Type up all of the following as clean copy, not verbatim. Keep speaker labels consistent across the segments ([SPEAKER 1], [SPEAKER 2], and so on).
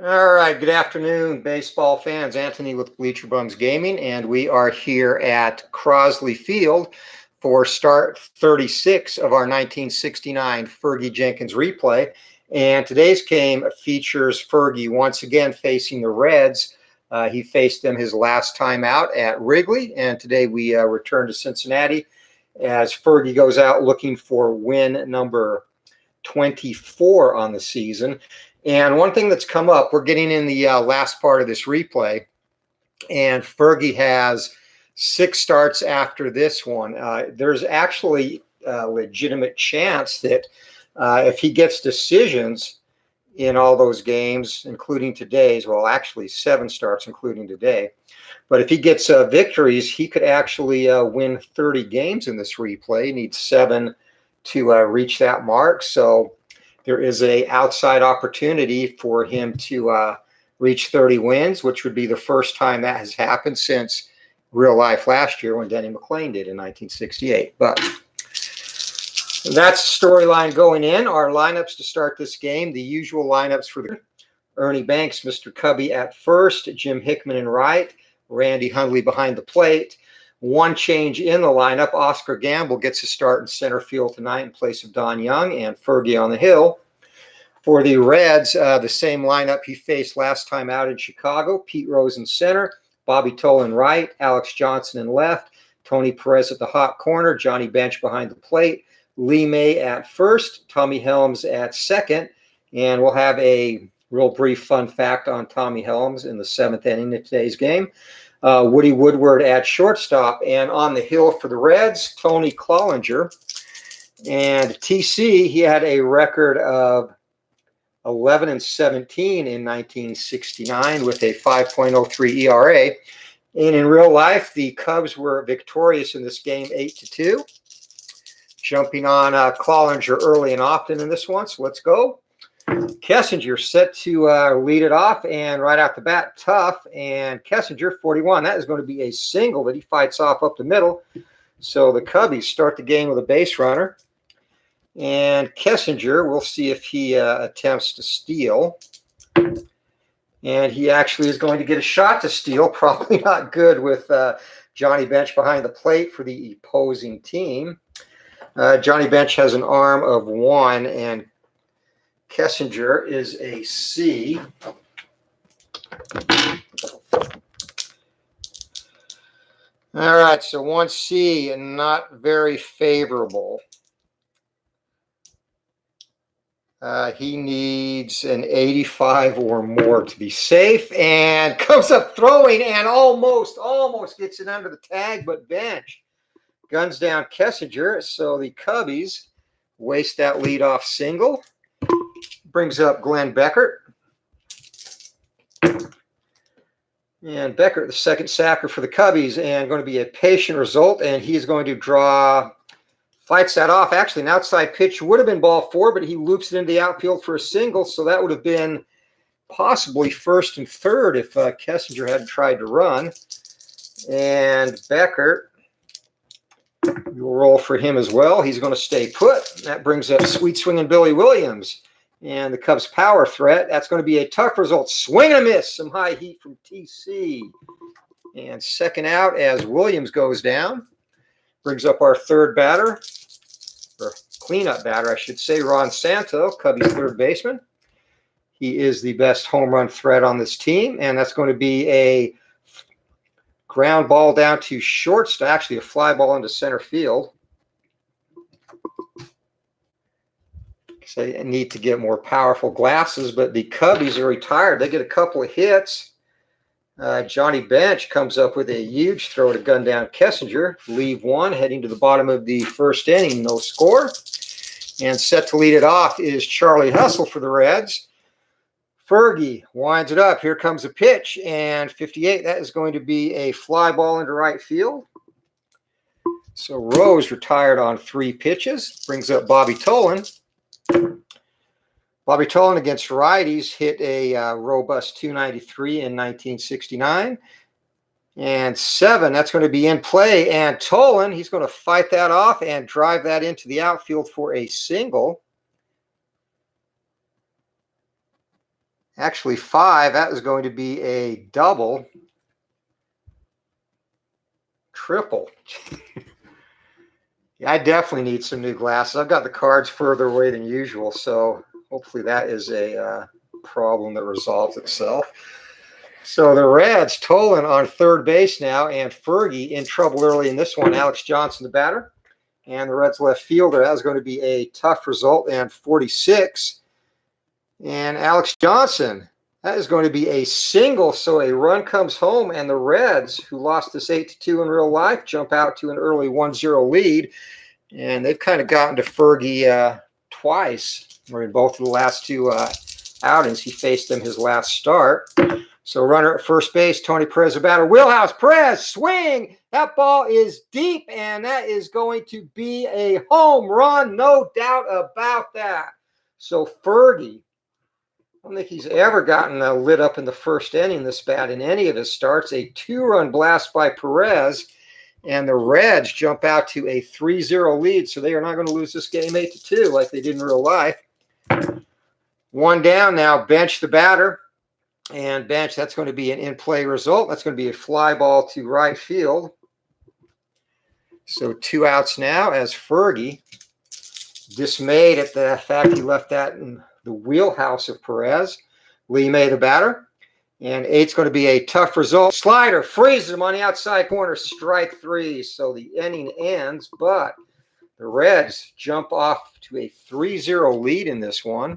[SPEAKER 1] All right, good afternoon, baseball fans. Anthony with Bleacher Bums Gaming, and we are here at Crosley Field for start 36 of our 1969 Fergie Jenkins replay. And today's game features Fergie once again facing the Reds. He faced them his last time out at Wrigley, and today we return to Cincinnati as Fergie goes out looking for win number 24 on the season. And one thing that's come up, we're getting in the last part of this replay, and Fergie has 6 starts after this one. There's actually a legitimate chance that if he gets decisions in all those games, including today's, well, actually 7 starts, including today, but if he gets victories, he could actually win 30 games in this replay. He needs 7 to reach that mark. So there is a outside opportunity for him to reach 30 wins, which would be the first time that has happened since real life last year when Denny McLain did in 1968. But that's the storyline going in. Our lineups to start this game, the usual lineups for the Ernie Banks, Mr. Cubby at first, Jim Hickman in right, Randy Hundley behind the plate. One change in the lineup, Oscar Gamble gets a start in center field tonight in place of Don Young and Fergie on the hill. For the Reds, the same lineup he faced last time out in Chicago. Pete Rose in center, Bobby Tolan right, Alex Johnson in left, Tony Perez at the hot corner, Johnny Bench behind the plate, Lee May at first, Tommy Helms at second, and we'll have a real brief fun fact on Tommy Helms in the 7th inning of today's game. Woody Woodward at shortstop, and on the hill for the Reds, Tony Clollinger. And TC, he had a record of 11-17 in 1969 with a 5.03 ERA. And in real life, the Cubs were victorious in this game 8-2. Jumping on Clollinger early and often in this one, so let's go. Kessinger set to lead it off, and right out the bat, tough. And Kessinger, 41. That is going to be a single that he fights off up the middle. So the Cubbies start the game with a base runner. And Kessinger, we'll see if he attempts to steal. And he actually is going to get a shot to steal. Probably not good with Johnny Bench behind the plate for the opposing team. Johnny Bench has an arm of 1, and Kessinger is a C. All right, so 1C and not very favorable. He needs an 85 or more to be safe, and comes up throwing and almost gets it under the tag, but Bench guns down Kessinger, so the Cubbies waste that leadoff single. Brings up Glenn Beckert. And Beckert, the second sacker for the Cubbies, and going to be a patient result, and he's going to fights that off. Actually, an outside pitch would have been ball 4, but he loops it into the outfield for a single, so that would have been possibly first and third if Kessinger hadn't tried to run. And Beckert, you'll roll for him as well. He's going to stay put. That brings up sweet swinging Billy Williams. And the Cubs' power threat, that's going to be a tough result. Swing and a miss. Some high heat from TC. And second out as Williams goes down. Brings up our third batter, or cleanup batter, I should say, Ron Santo, Cubbies' third baseman. He is the best home run threat on this team. And that's going to be a ground ball down to shortstop, actually a fly ball into center field. So I need to get more powerful glasses, but the Cubbies are retired. They get a couple of hits. Johnny Bench comes up with a huge throw to gun down Kessinger. Leave 1, heading to the bottom of the first inning, no score. And set to lead it off is Charlie Hustle for the Reds. Fergie winds it up. Here comes a pitch, and 58. That is going to be a fly ball into right field. So Rose retired on 3 pitches. Brings up Bobby Tolan. Bobby Tolan against righties hit a robust 293 in 1969. And 7, that's going to be in play. And Tolan, he's going to fight that off and drive that into the outfield for a single. Actually, 5. That is going to be a double. Triple. Yeah, I definitely need some new glasses. I've got the cards further away than usual, so hopefully that is a problem that resolves itself. So the Reds, Tolan on third base now, and Fergie in trouble early in this one. Alex Johnson, the batter. And the Reds left fielder. That was going to be a tough result, and 46. And Alex Johnson, that is going to be a single, so a run comes home, and the Reds, who lost this 8-2 in real life, jump out to an early 1-0 lead. And they've kind of gotten to Fergie twice, or in both of the last two outings. He faced them his last start. So runner at first base, Tony Perez, the batter. Wheelhouse, Perez, swing. That ball is deep, and that is going to be a home run, no doubt about that. So Fergie, I don't think he's ever gotten lit up in the first inning this bad in any of his starts. A 2-run blast by Perez, and the Reds jump out to a 3-0 lead, so they are not going to lose this game 8-2 like they did in real life. One down now, Bench the batter. And Bench, that's going to be an in-play result. That's going to be a fly ball to right field. So 2 outs now as Fergie, dismayed at the fact he left that in the wheelhouse of Perez. Lee May, the batter. And 8's going to be a tough result. Slider freezes him on the outside corner, strike 3. So the inning ends, but the Reds jump off to a 3-0 lead in this one,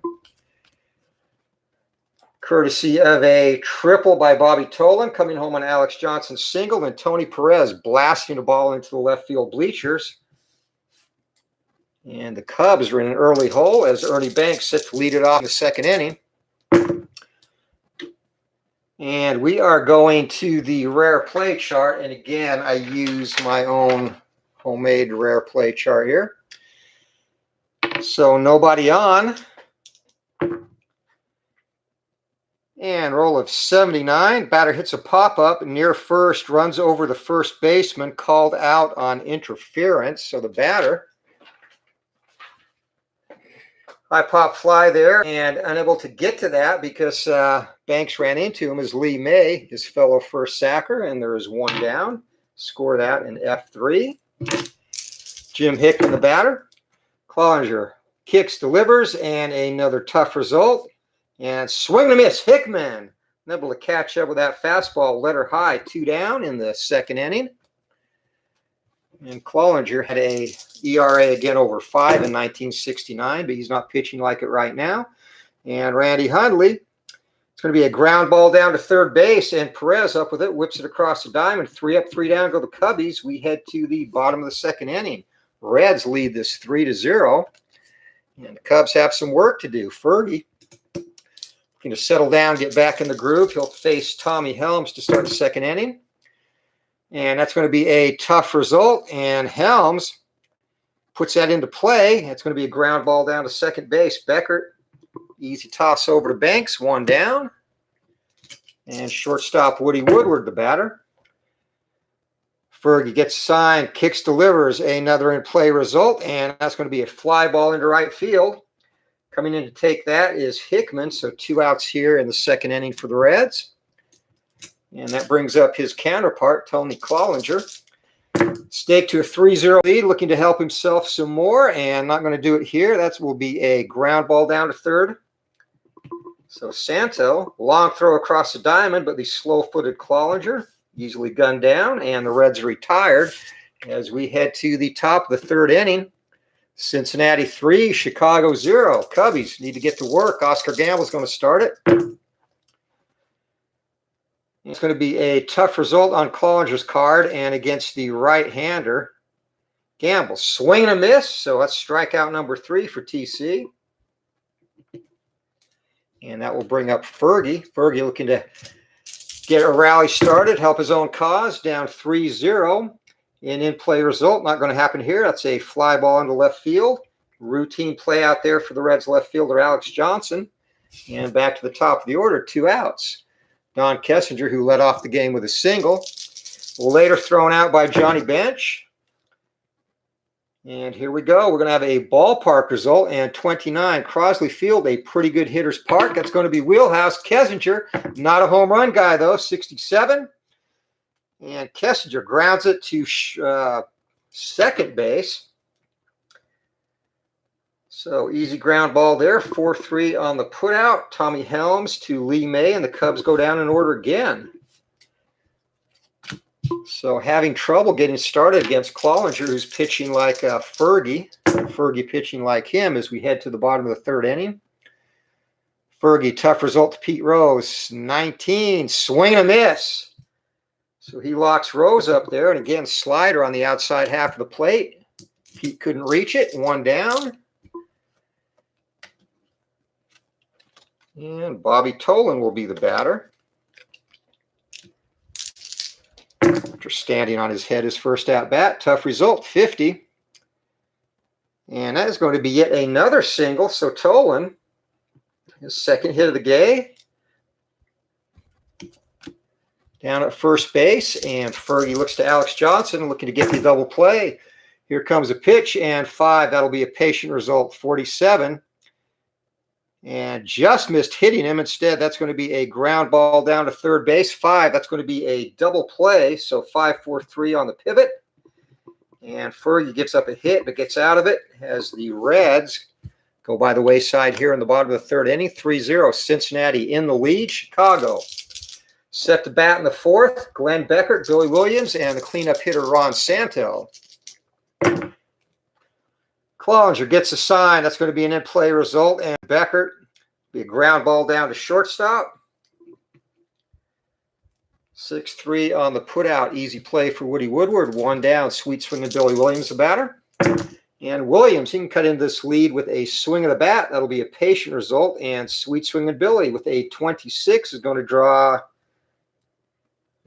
[SPEAKER 1] courtesy of a triple by Bobby Tolan, coming home on Alex Johnson's single, and Tony Perez blasting the ball into the left field bleachers. And the Cubs are in an early hole as Ernie Banks set to lead it off in the second inning. And we are going to the rare play chart. And again, I use my own homemade rare play chart here. So nobody on. And roll of 79. Batter hits a pop-up near first, runs over the first baseman, called out on interference. So the batter, high pop fly there, and unable to get to that because Banks ran into him, is Lee May, his fellow first sacker, and there is 1 down. Score that in F3. Jim Hickman, the batter. Cloninger kicks, delivers, and another tough result. And swing and a miss. Hickman able to catch up with that fastball, let her high, 2 down in the second inning. And Cloninger had a ERA again over 5 in 1969, but he's not pitching like it right now. And Randy Hundley, it's going to be a ground ball down to third base, and Perez up with it, whips it across the diamond. 3 up, 3 down go the Cubbies. We head to the bottom of the second inning. Reds lead this 3-0, and the Cubs have some work to do. Fergie, looking to settle down, get back in the groove. He'll face Tommy Helms to start the second inning. And that's going to be a tough result. And Helms puts that into play. It's going to be a ground ball down to second base. Beckert, easy toss over to Banks, 1 down. And shortstop Woody Woodward, the batter. Fergie gets signed, kicks, delivers, another in-play result. And that's going to be a fly ball into right field. Coming in to take that is Hickman, so 2 outs here in the second inning for the Reds. And that brings up his counterpart, Tony Cloninger. Stake to a 3-0 lead, looking to help himself some more, and not going to do it here. That will be a ground ball down to third. So Santo, long throw across the diamond, but the slow-footed Cloninger easily gunned down, and the Reds retired as we head to the top of the third inning. Cincinnati 3, Chicago 0. Cubbies need to get to work. Oscar Gamble's going to start it. It's going to be a tough result on Cloninger's card and against the right-hander. Gamble, swing and a miss. So that's strikeout number 3 for TC. And that will bring up Fergie. Fergie looking to get a rally started, help his own cause, down 3-0. An in-play result, not going to happen here. That's a fly ball into left field. Routine play out there for the Reds left fielder, Alex Johnson. And back to the top of the order, 2 outs. Don Kessinger, who led off the game with a single, later thrown out by Johnny Bench. And here we go. We're going to have a ballpark result. And 29, Crosley Field, a pretty good hitter's park. That's going to be wheelhouse. Kessinger, not a home run guy, though, 67. And Kessinger grounds it to second base. So easy ground ball there. 4-3 on the putout. Tommy Helms to Lee May, and the Cubs go down in order again. So having trouble getting started against Clollinger, who's pitching like Fergie. Fergie pitching like him as we head to the bottom of the third inning. Fergie, tough result to Pete Rose. 19, swing and a miss. So he locks Rose up there. And again, slider on the outside half of the plate. Pete couldn't reach it. One down. And Bobby Tolan will be the batter. After standing on his head his first at-bat. Tough result, 50. And that is going to be yet another single. So Tolan, his second hit of the game. Down at first base, and Fergie looks to Alex Johnson, looking to get the double play. Here comes a pitch, and 5. That'll be a patient result, 47. And just missed hitting him. Instead, that's going to be a ground ball down to third base. 5, that's going to be a double play. So 5-4-3 on the pivot. And Fergie gives up a hit, but gets out of it as the Reds go by the wayside here in the bottom of the third inning. 3-0, Cincinnati in the lead. Chicago set to bat in the fourth. Glenn Beckert, Billy Williams, and the cleanup hitter Ron Santo. Clollinger gets a sign. That's going to be an in-play result. And Beckert, be a ground ball down to shortstop. 6-3 on the putout. Easy play for Woody Woodward. One down. Sweet swing of Billy Williams, the batter. And Williams, he can cut into this lead with a swing of the bat. That'll be a patient result. And sweet swing of Billy with a 26 is going to draw,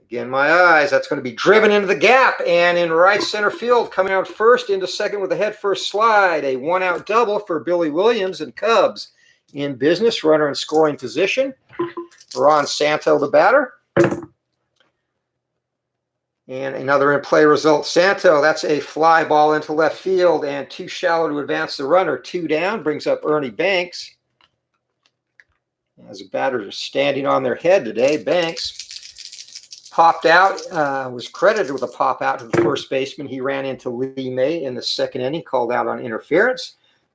[SPEAKER 1] again, my eyes. That's going to be driven into the gap. And in right center field, coming out first into second with a head-first slide. A one-out double for Billy Williams, and Cubs in business. Runner in scoring position. Ron Santo, the batter. And another in-play result. Santo, that's a fly ball into left field and too shallow to advance the runner. 2 down, brings up Ernie Banks. As the batters are standing on their head today, Banks popped out, was credited with a pop out to the first baseman. He ran into Lee May in the second inning, called out on interference.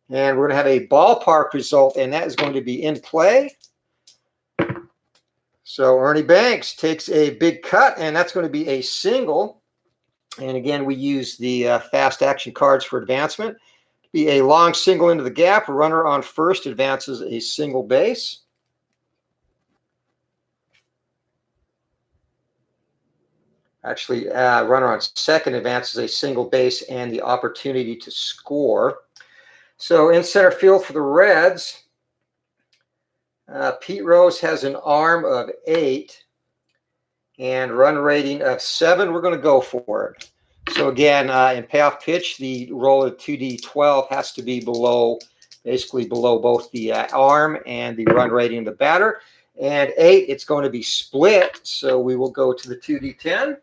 [SPEAKER 1] And we're going to have a ballpark result, and that is going to be in play. So Ernie Banks takes a big cut, and that's going to be a single. And again, we use the fast action cards for advancement. Be a long single into the gap. A runner on first advances a single base. Actually, runner on second advances a single base and the opportunity to score. So in center field for the Reds, Pete Rose has an arm of 8 and run rating of 7. We're going to go for it. So again, in payoff pitch, the roll of 2D12 has to be below, basically below both the arm and the run rating of the batter. And 8, it's going to be split. So we will go to the 2D10.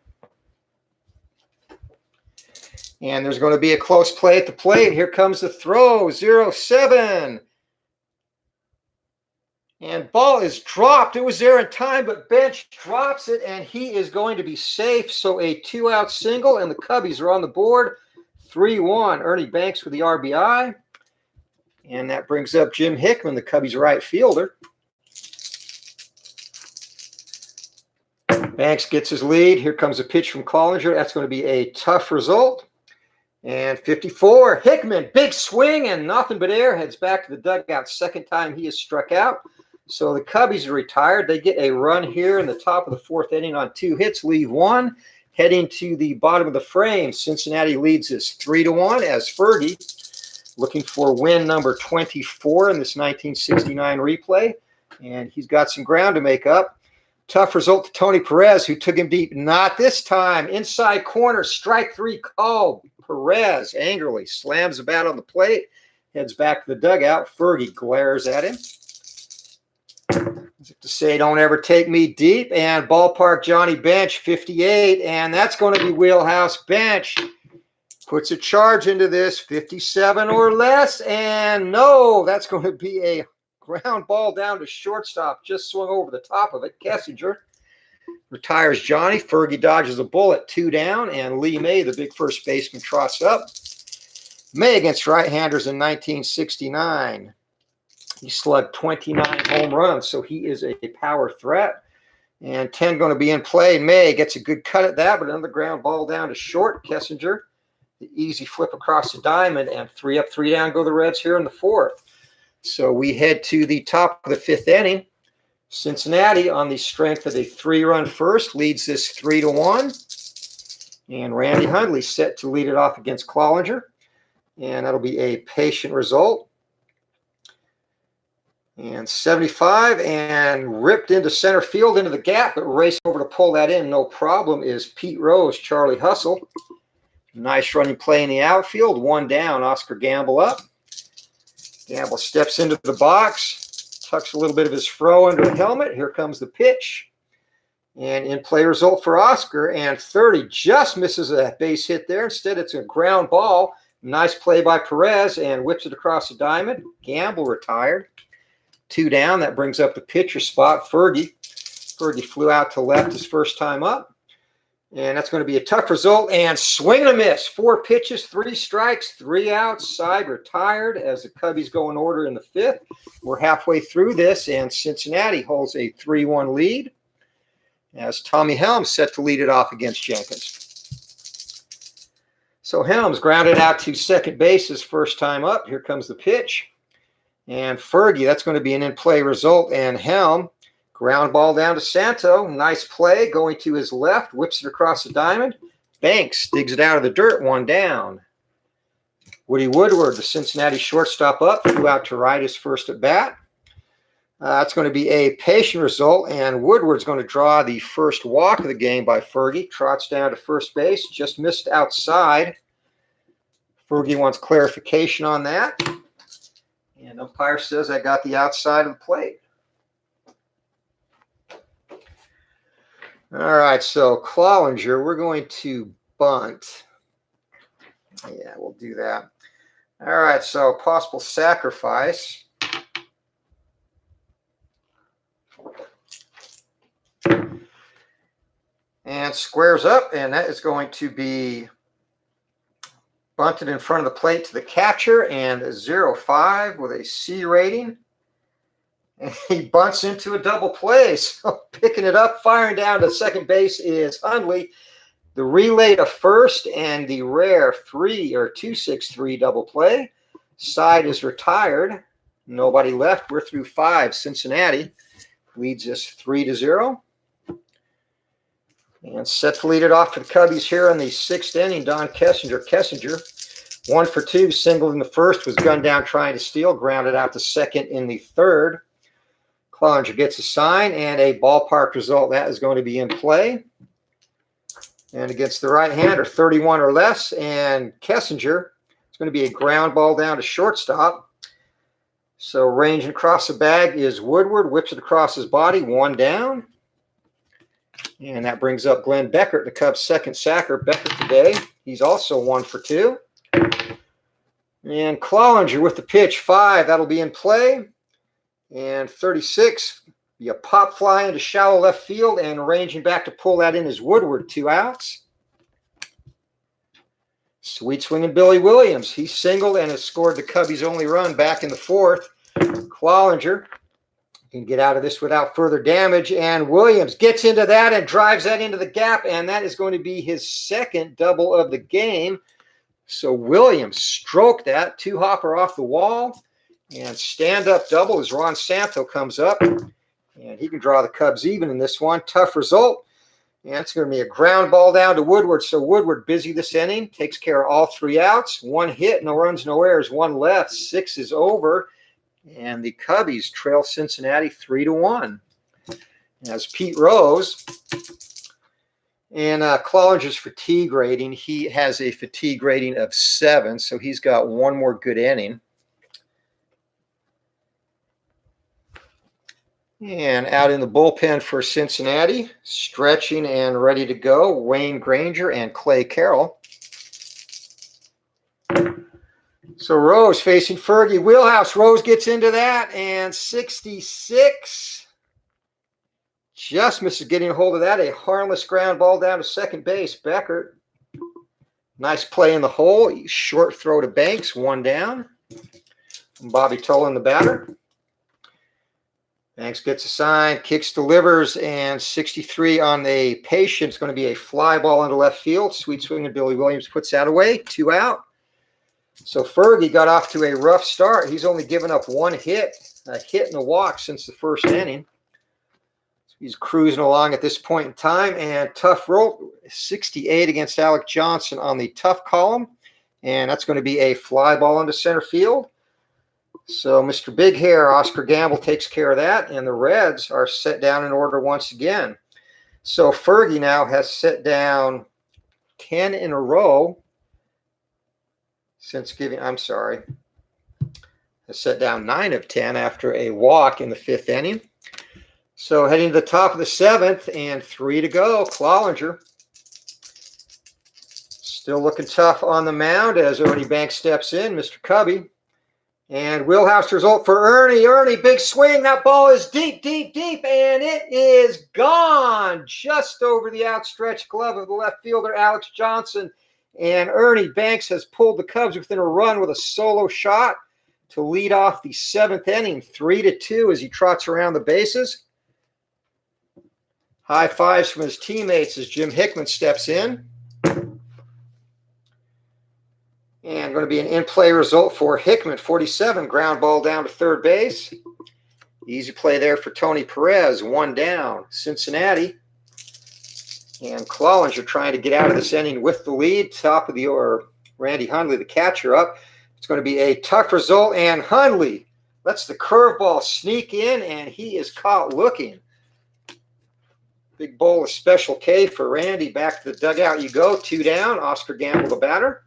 [SPEAKER 1] And there's going to be a close play at the plate. Here comes the throw, 0-7. And ball is dropped. It was there in time, but Bench drops it, and he is going to be safe. So a 2-out single, and the Cubbies are on the board. 3-1. Ernie Banks with the RBI. And that brings up Jim Hickman, the Cubbies' right fielder. Banks gets his lead. Here comes a pitch from Clollinger. That's going to be a tough result. And 54, Hickman, big swing and nothing but air, heads back to the dugout. Second time he has struck out. So the Cubbies are retired. They get a run here in the top of the fourth inning on 2 hits, leave 1. Heading to the bottom of the frame, Cincinnati leads us 3-1 as Fergie, looking for win number 24 in this 1969 replay. And he's got some ground to make up. Tough result to Tony Perez, who took him deep. Not this time. Inside corner, strike 3 called. Perez angrily slams the bat on the plate, heads back to the dugout. Fergie glares at him, as if to say, don't ever take me deep. And ballpark Johnny Bench, 58, and that's going to be wheelhouse. Bench puts a charge into this, 57 or less, and no, that's going to be a ground ball down to shortstop. Just swung over the top of it. Kessinger retires Johnny. Fergie dodges a bullet, 2 down, and Lee May, the big first baseman, trots up. May against right-handers in 1969. He slugged 29 home runs, so he is a power threat. And 10 going to be in play. May gets a good cut at that, but another ground ball down to short. Kessinger, the easy flip across the diamond, and 3 up, 3 down go the Reds here in the 4th. So we head to the top of the 5th inning. Cincinnati, on the strength of a 3-run first, leads this 3-1. And Randy Hundley set to lead it off against Clollinger. And that'll be a patient result. And 75, and ripped into center field into the gap, but raced over to pull that in. No problem is Pete Rose, Charlie Hustle. Nice running play in the outfield. 1 down, Oscar Gamble up. Gamble steps into the box, tucks a little bit of his fro under the helmet. Here comes the pitch. And in play result for Oscar, and 30 just misses a base hit there. Instead, it's a ground ball. Nice play by Perez, and whips it across the diamond. Gamble retired. 2 down. That brings up the pitcher spot, Fergie. Fergie flew out to left his first time up. And that's going to be a tough result. And swing and a miss. 4 pitches, 3 strikes, 3 outs. Side retired as the Cubbies go in order in the 5th. We're halfway through this, and Cincinnati holds a 3-1 lead as Tommy Helms set to lead it off against Jenkins. So Helms grounded out to second base his first time up. Here comes the pitch. And Fergie, that's going to be an in-play result. And Helm, ground ball down to Santo. Nice play, going to his left, whips it across the diamond. Banks digs it out of the dirt, 1 down. Woody Woodward, the Cincinnati shortstop up, flew out to right his first at bat. That's going to be a patient result, and Woodward's going to draw the first walk of the game by Fergie. Trots down to first base, just missed outside. Fergie wants clarification on that. And umpire says I got the outside of the plate. All right, so Clollinger, we're going to bunt. Yeah, we'll do that. All right, so possible sacrifice. And squares up, and that is going to be bunted in front of the plate to the catcher, and 0-5 with a C rating. And he bunts into a double play. So picking it up, firing down to second base is Hundley. The relay to first, and the rare 2-6-3 double play. Side is retired. Nobody left. We're through 5. Cincinnati leads us 3-0. And set to lead it off for the Cubbies here in the 6th inning, Don Kessinger. Kessinger, 1 for 2, singled in the first, was gunned down trying to steal, grounded out to second in the 3rd. Clollinger gets a sign and a ballpark result. That is going to be in play. And against the right-hander, 31 or less, and Kessinger, it's going to be a ground ball down to shortstop. So ranging across the bag is Woodward, whips it across his body, 1 down. And that brings up Glenn Beckert, the Cubs' second sacker. Beckert today, he's also 1 for 2. And Clollinger with the pitch, 5. That'll be in play. And 36, be a pop fly into shallow left field, and ranging back to pull that in is Woodward, 2 outs. Sweet swinging Billy Williams. He singled and has scored the Cubbies' only run back in the 4th. Clollinger can get out of this without further damage, and Williams gets into that and drives that into the gap, and that is going to be his 2nd double of the game. So Williams stroked that, 2-hopper off the wall, and stand-up double as Ron Santo comes up, and he can draw the Cubs even in this one. Tough result, and it's going to be a ground ball down to Woodward. So Woodward busy this inning, takes care of all 3 outs, 1 hit, no runs, no errors, 1 left, 6 is over. And the Cubbies trail Cincinnati 3-1. As Pete Rose, and Clollinger's fatigue rating, he has a fatigue rating of 7, so he's got 1 more good inning. And out in the bullpen for Cincinnati, stretching and ready to go, Wayne Granger and Clay Carroll. So Rose facing Fergie. Wheelhouse. Rose gets into that, and 66. Just misses getting a hold of that. A harmless ground ball down to second base. Beckert. Nice play in the hole. Short throw to Banks. 1 down. Bobby Tolan, the batter. Banks gets a sign, kicks, delivers, and 63 on the patient. It's going to be a fly ball into left field. Sweet swing, and Billy Williams puts that away. 2 out. So Fergie got off to a rough start. He's only given up 1 hit, a hit and a walk since the first inning. He's cruising along at this point in time, and tough roll, 68 against Alec Johnson on the tough column, and that's going to be a fly ball into center field. So Mr. Big Hair, Oscar Gamble, takes care of that, and the Reds are set down in order once again. So Fergie now has set down 10 in a row since giving, has set down 9 of 10 after a walk in the 5th inning. So heading to the top of the 7th, and 3 to go. Clollinger still looking tough on the mound as Ernie Banks steps in. Mr. Cubby. And wheelhouse result for Ernie. Ernie, big swing. That ball is deep, deep, deep, and it is gone. Just over the outstretched glove of the left fielder, Alex Johnson. And Ernie Banks has pulled the Cubs within a run with a solo shot to lead off the 7th inning, 3-2 as he trots around the bases. High fives from his teammates as Jim Hickman steps in. And going to be an in-play result for Hickman, 47, ground ball down to third base. Easy play there for Tony Perez, 1 down. Cincinnati. And Clollinger trying to get out of this inning with the lead. Top of the order, Randy Hundley, the catcher, up. It's going to be a tough result, and Hundley lets the curveball sneak in, and he is caught looking. Big bowl of Special K for Randy. Back to the dugout you go. 2 down. Oscar Gamble, the batter.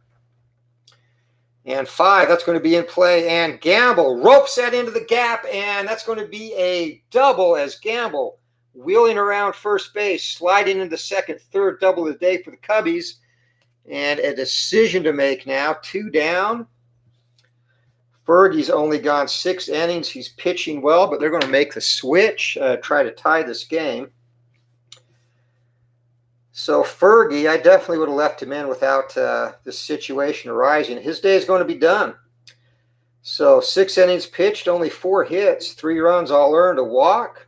[SPEAKER 1] And 5, that's going to be in play. And Gamble ropes that into the gap, and that's going to be a double as Gamble wheeling around first base, sliding into second, 3rd double of the day for the Cubbies. And a decision to make now. 2 down. Fergie's only gone 6 innings. He's pitching well, but they're going to make the switch, try to tie this game. So Fergie, I definitely would have left him in without this situation arising. His day is going to be done. So 6 innings pitched, only 4 hits, 3 runs all earned, a walk.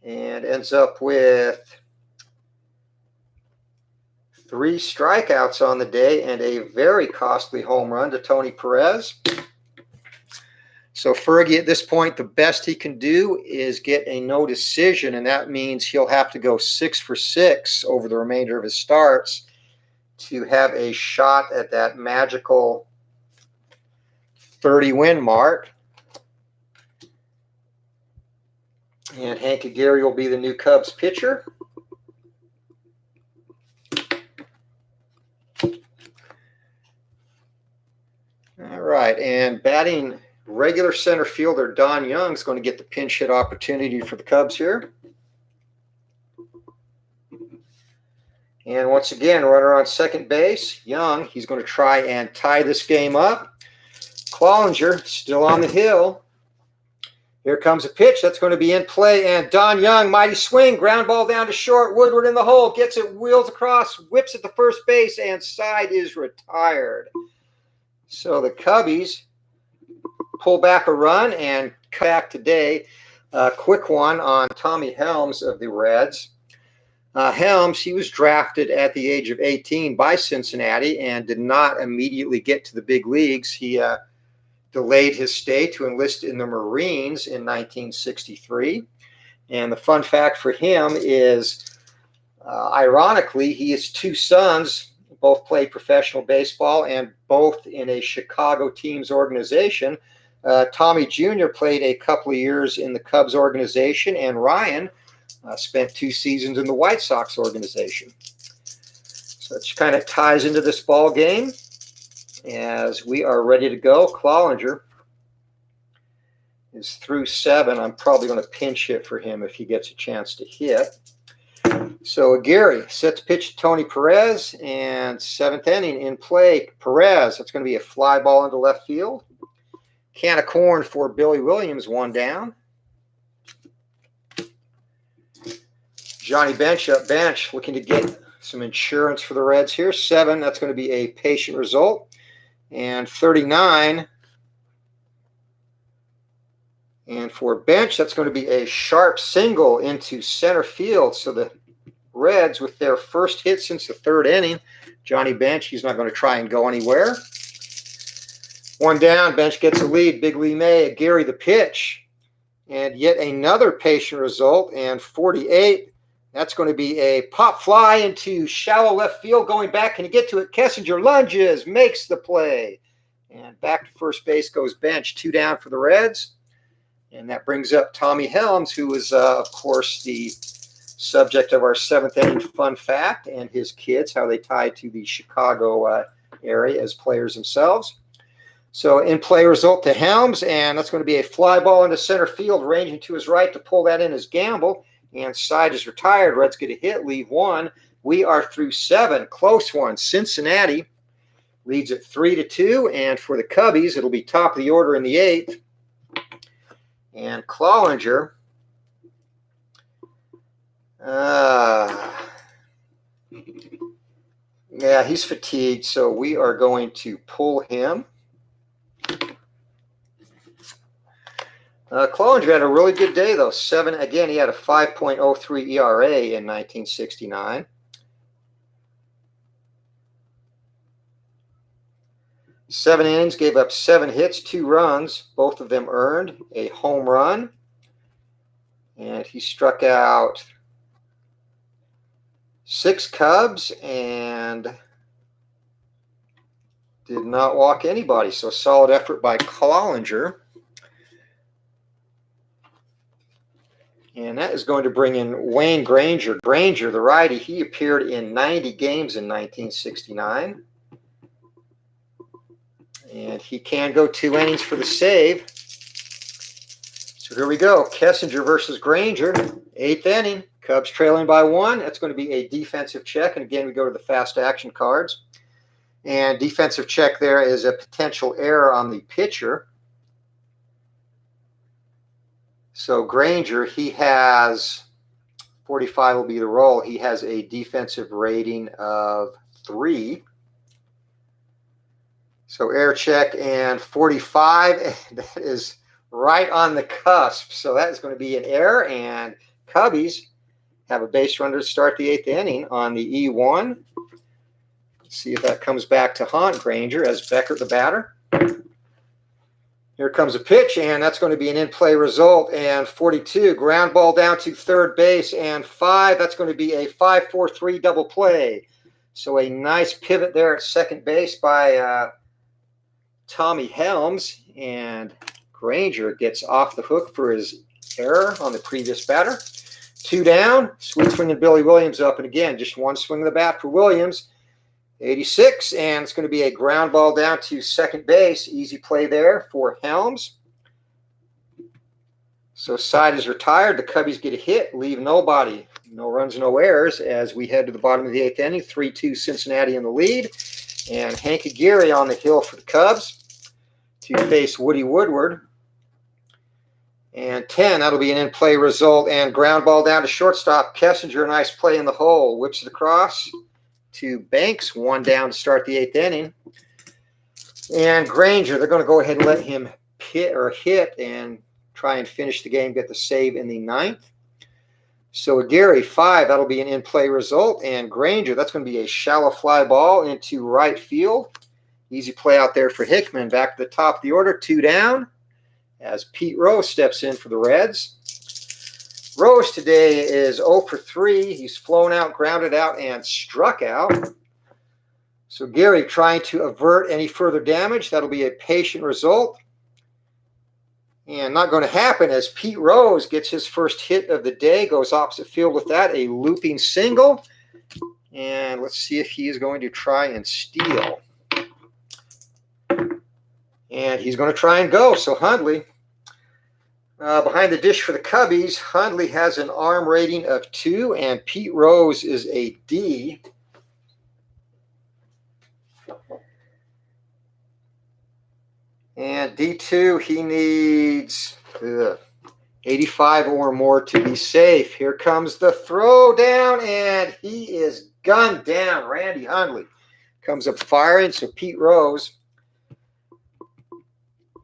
[SPEAKER 1] And ends up with 3 strikeouts on the day and a very costly home run to Tony Perez. So Fergie, at this point, the best he can do is get a no decision, and that means he'll have to go 6 for 6 over the remainder of his starts to have a shot at that magical 30-win mark. And Hank Aguirre will be the new Cubs pitcher. All right, and batting regular center fielder Don Young is going to get the pinch hit opportunity for the Cubs here. And once again, runner on second base. Young, he's going to try and tie this game up. Clollinger still on the hill. Here comes a pitch that's going to be in play, and Don Young, mighty swing, ground ball down to short. Woodward in the hole, gets it, wheels across, whips it to first base, and side is retired. So the Cubbies pull back a run and cut back today. A quick one on Tommy Helms of the Reds. Helms, he was drafted at the age of 18 by Cincinnati and did not immediately get to the big leagues. He delayed his stay to enlist in the Marines in 1963. And the fun fact for him is, ironically, he has 2 sons, both played professional baseball and both in a Chicago teams organization. Tommy Jr. played a couple of years in the Cubs organization, and Ryan spent 2 seasons in the White Sox organization. So it kind of ties into this ball game as we are ready to go. Clollinger is through 7. I'm probably going to pinch hit for him if he gets a chance to hit. So Gary sets pitch to Tony Perez, and 7th inning in play. Perez, that's going to be a fly ball into left field. Can of corn for Billy Williams, 1 down. Johnny Bench up bench, looking to get some insurance for the Reds here. 7, that's going to be a patient result. And 39. And for Bench, that's going to be a sharp single into center field. So the Reds, with their first hit since the 3rd inning, Johnny Bench, he's not going to try and go anywhere. 1 down, Bench gets a lead. Big Lee May, Gary the pitch. And yet another patient result. And 48, that's going to be a pop fly into shallow left field. Going back, can he get to it? Kessinger lunges, makes the play. And back to first base goes Bench. 2 down for the Reds. And that brings up Tommy Helms, who is, of course, the subject of our 7th inning fun fact, and his kids, how they tie to the Chicago area as players themselves. So in play result to Helms, and that's going to be a fly ball into center field, ranging to his right to pull that in as Gamble. And side is retired. Reds get a hit, leave 1. We are through 7. Close one. Cincinnati leads at 3-2. And for the Cubbies, it'll be top of the order in the 8th. And Clollinger, yeah, he's fatigued, so we are going to pull him. Clollinger had a really good day, though. 7, again, he had a 5.03 ERA in 1969. Seven innings, gave up 7 hits, 2 runs, both of them earned, a home run. And he struck out 6 Cubs and did not walk anybody. So solid effort by Clollinger. And that is going to bring in Wayne Granger. Granger, the righty, he appeared in 90 games in 1969. And he can go 2 innings for the save. So here we go. Kessinger versus Granger. 8th inning. Cubs trailing by 1. That's going to be a defensive check. And again, we go to the fast action cards. And defensive check there is a potential error on the pitcher. So Granger, he has, 45 will be the roll. He has a defensive rating of 3. So air check and 45, and that is right on the cusp. So that is going to be an error, and Cubbies have a base runner to start the 8th inning on the E1. Let's see if that comes back to haunt Granger as Beckert the batter. Here comes a pitch, and that's going to be an in-play result, and 42, ground ball down to 3rd base, and 5, that's going to be a 5-4-3 double play. So a nice pivot there at second base by Tommy Helms, and Granger gets off the hook for his error on the previous batter. 2 down, sweet swing and Billy Williams up, and again, just 1 swing of the bat for Williams. 86, and it's going to be a ground ball down to second base. Easy play there for Helms. So side is retired. The Cubbies get a hit, leave nobody. No runs, no errors as we head to the bottom of the 8th inning. 3-2 Cincinnati in the lead. And Hank Aguirre on the hill for the Cubs to face Woody Woodward. And 10, that'll be an in-play result. And ground ball down to shortstop. Kessinger, a nice play in the hole. Whips it across to Banks. 1 down to start the 8th inning. And Granger, they're going to go ahead and let him hit and try and finish the game, get the save in the 9th. So Aguirre, 5, that'll be an in-play result. And Granger, that's going to be a shallow fly ball into right field. Easy play out there for Hickman. Back to the top of the order, 2 down, as Pete Rose steps in for the Reds. Rose today is 0 for 3. He's flown out, grounded out, and struck out. So Gary trying to avert any further damage. That'll be a patient result. And not going to happen as Pete Rose gets his first hit of the day, goes opposite field with that, a looping single. And let's see if he is going to try and steal. And he's going to try and go. So Hundley Behind the dish for the Cubbies, Hundley has an arm rating of 2, and Pete Rose is a D. And D2, he needs 85 or more to be safe. Here comes the throwdown, and he is gunned down. Randy Hundley comes up firing, so Pete Rose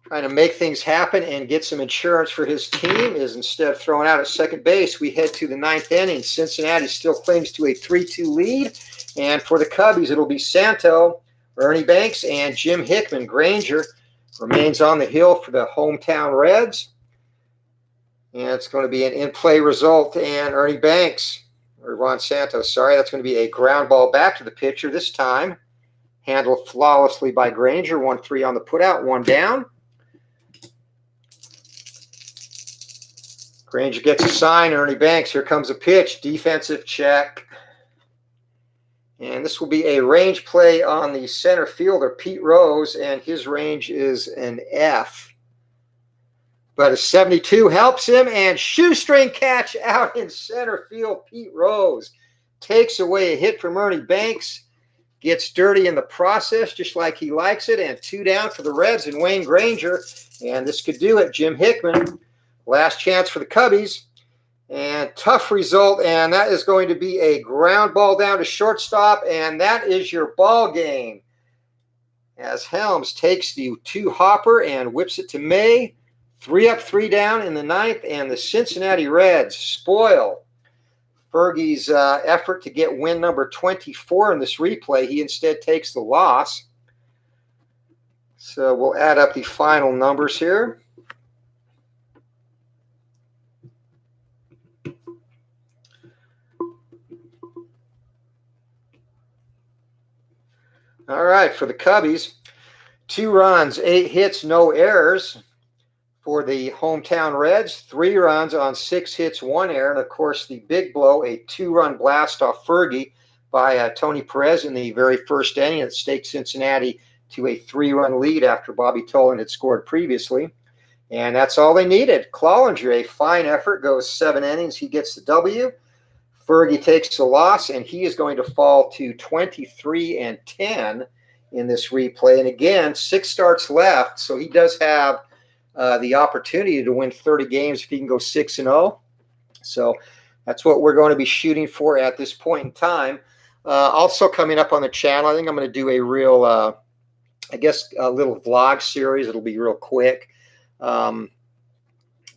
[SPEAKER 1] trying to make things happen and get some insurance for his team is instead thrown out at second base. We head to the 9th inning. Cincinnati still clings to a 3-2 lead. And for the Cubbies, it'll be Santo, Ernie Banks, and Jim Hickman. Granger remains on the hill for the hometown Reds. And it's going to be an in-play result. And Ernie Banks, or Ron Santos, sorry, that's going to be a ground ball back to the pitcher this time. Handled flawlessly by Granger. 1-3 on the putout, 1 down. Granger gets a sign. Ernie Banks, here comes a pitch. Defensive check. And this will be a range play on the center fielder, Pete Rose, and his range is an F. But a 72 helps him, and shoestring catch out in center field. Pete Rose takes away a hit from Ernie Banks. Gets dirty in the process, just like he likes it, and 2 down for the Reds and Wayne Granger. And this could do it. Jim Hickman, last chance for the Cubbies. And tough result, and that is going to be a ground ball down to shortstop, and that is your ball game. As Helms takes the 2-hopper and whips it to May. 3 up, 3 down in the 9th, and the Cincinnati Reds spoil Fergie's effort to get win number 24 in this replay. He instead takes the loss. So we'll add up the final numbers here. All right, for the Cubbies, 2 runs, 8 hits, no errors. For the hometown Reds, 3 runs on 6 hits, 1 error. And, of course, the big blow, a 2-run blast off Fergie by Tony Perez in the very first inning that staked Cincinnati to a 3-run lead after Bobby Tolan had scored previously. And that's all they needed. Clollinger, a fine effort, goes 7 innings. He gets the W. Fergie takes the loss, and he is going to fall to 23-10 in this replay. And again, 6 starts left, so he does have the opportunity to win 30 games if he can go 6-0. So that's what we're going to be shooting for at this point in time. Also coming up on the channel, I think I'm going to do a real, I guess, a little vlog series. It'll be real quick. A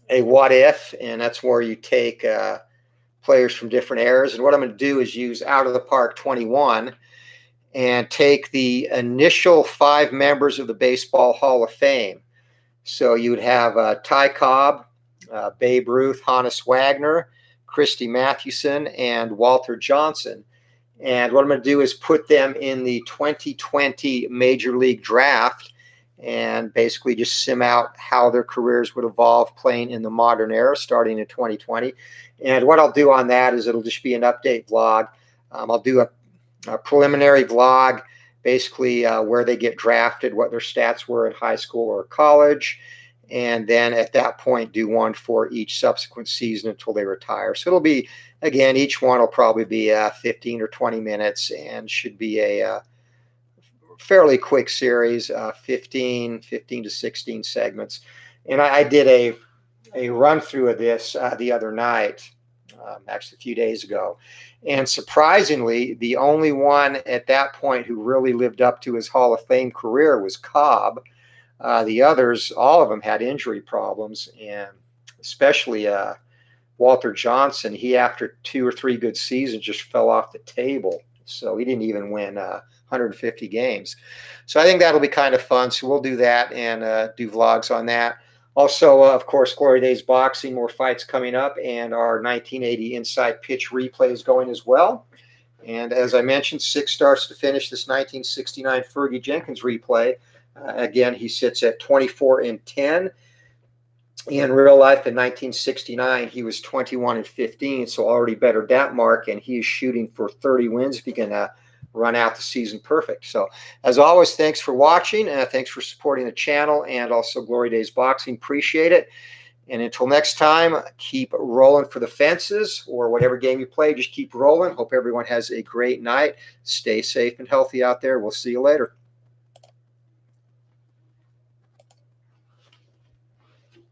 [SPEAKER 1] what if, and that's where you take players from different eras. And what I'm going to do is use Out of the Park 21 and take the initial 5 members of the Baseball Hall of Fame. So you would have Ty Cobb, Babe Ruth, Honus Wagner, Christy Mathewson, and Walter Johnson. And what I'm going to do is put them in the 2020 Major League Draft and basically just sim out how their careers would evolve playing in the modern era starting in 2020. And what I'll do on that is it'll just be an update vlog. I'll do a preliminary vlog, basically where they get drafted, what their stats were in high school or college, and then at that point do one for each subsequent season until they retire. So it'll be, again, each one will probably be 15 or 20 minutes and should be a fairly quick series, 15 to 16 segments. And I did a run through of this the other night, actually a few days ago. And surprisingly, the only one at that point who really lived up to his Hall of Fame career was Cobb. The others, all of them had injury problems, and especially Walter Johnson. He, after 2 or 3 good seasons, just fell off the table. So he didn't even win 150 games. So I think that'll be kind of fun. So we'll do that and do vlogs on that. Also, of course, Glory Days Boxing, more fights coming up, and our 1980 Inside Pitch replay is going as well. And as I mentioned, 6 starts to finish this 1969 Fergie Jenkins replay. Again, he sits at 24-10. In real life, in 1969, he was 21-15, so already bettered that mark, and he is shooting for 30 wins if he can run out the season perfect. So, as always, thanks for watching, and thanks for supporting the channel, and also Glory Days Boxing. Appreciate it. And until next time, keep rolling for the fences, or whatever game you play, just keep rolling. Hope everyone has a great night. Stay safe and healthy out there. We'll see you later.